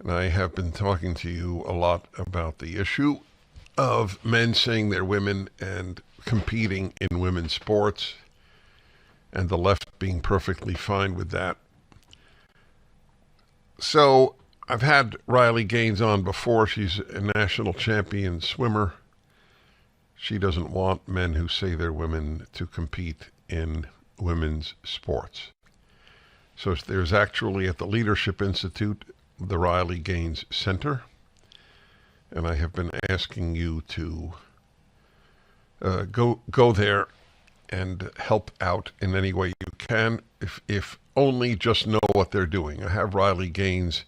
And I have been talking to you a lot about the issue of men saying they're women and competing in women's sports, and the left being perfectly fine with that. So I've had Riley Gaines on before. She's a national champion swimmer. She doesn't want men who say they're women to compete in women's sports. So there's actually at the Leadership Institute, the Riley Gaines Center, and I have been asking you to go there and help out in any way you can, if only just know what they're doing. I have Riley Gaines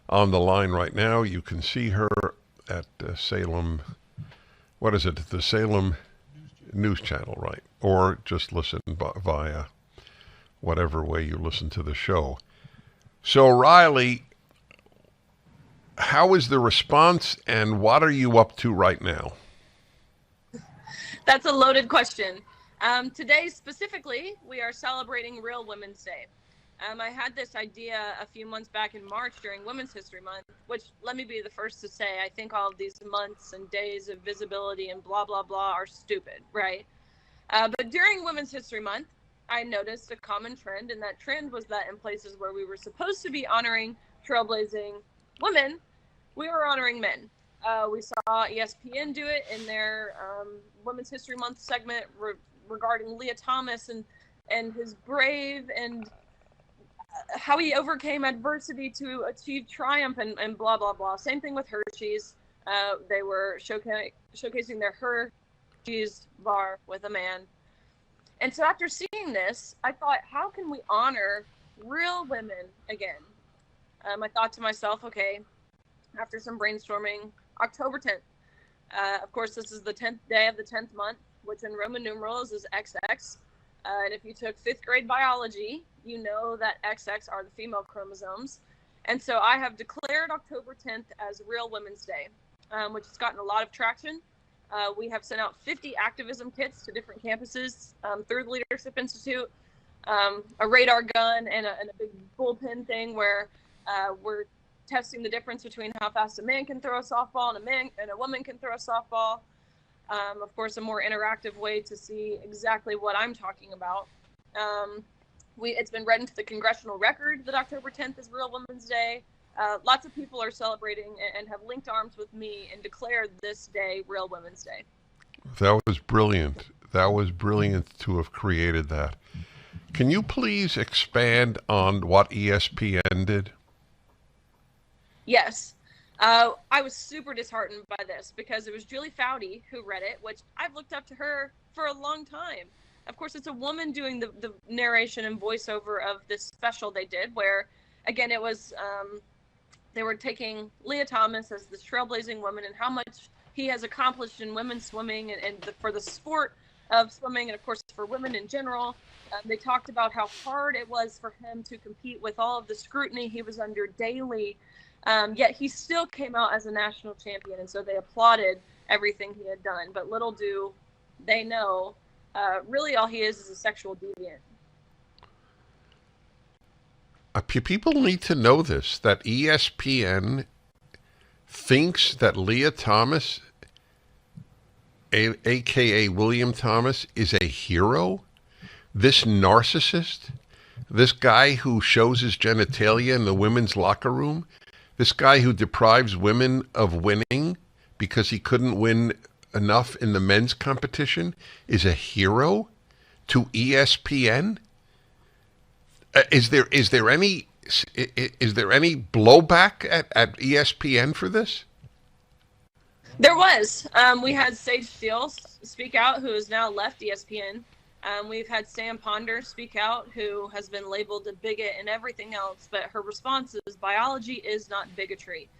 on the line right now. You can see her at Salem, what is it, the Salem News Channel, right? Or just listen via whatever way you listen to the show. So Riley, how is the response and what are you up to right now? That's a loaded question. Today specifically, we are celebrating Real Women's Day. I had this idea a few months back in March during Women's History Month, which, let me be the first to say, I think all of these months and days of visibility and blah, blah, blah are stupid, right? But during Women's History Month, I noticed a common trend, and that trend was that in places where we were supposed to be honoring trailblazing women, we were honoring men. We saw ESPN do it in their Women's History Month segment regarding Leah Thomas and his brave and how he overcame adversity to achieve triumph and blah, blah, blah. Same thing with Hershey's. They were showcasing their Hershey's bar with a man. And so after seeing this, I thought, how can we honor real women again? I thought to myself, okay, after some brainstorming, October 10th. Of course, this is the 10th day of the 10th month, which in Roman numerals is XX. And if you took 5th grade biology, you know that XX are the female chromosomes. And so I have declared October 10th as Real Women's Day, which has gotten a lot of traction. We have sent out 50 activism kits to different campuses through the Leadership Institute, a radar gun and a big bullpen thing where we're testing the difference between how fast a man can throw a softball and a woman can throw a softball. Of course, a more interactive way to see exactly what I'm talking about. It's been read into the congressional record that October 10th is Real Women's Day. Lots of people are celebrating and have linked arms with me and declared this day Real Women's Day. That was brilliant. That was brilliant to have created that. Can you please expand on what ESPN did? Yes. I was super disheartened by this because it was Julie Foudy who read it, which I've looked up to her for a long time. Of course, it's a woman doing the narration and voiceover of this special they did where, again, it was they were taking Leah Thomas as this trailblazing woman and how much he has accomplished in women's swimming and for the sport of swimming and, of course, for women in general. They talked about how hard it was for him to compete with all of the scrutiny he was under daily. Yet he still came out as a national champion, and so they applauded everything he had done. But little do they know, really all he is a sexual deviant. People need to know this, that ESPN thinks that Leah Thomas, a.k.a. William Thomas, is a hero? This narcissist? This guy who shows his genitalia in the women's locker room? This guy who deprives women of winning because he couldn't win enough in the men's competition is a hero to ESPN? Is there any blowback at ESPN for this? There was. We had Sage Steele speak out, who has now left ESPN. We've had Sam Ponder speak out, who has been labeled a bigot and everything else, but her response is biology is not bigotry.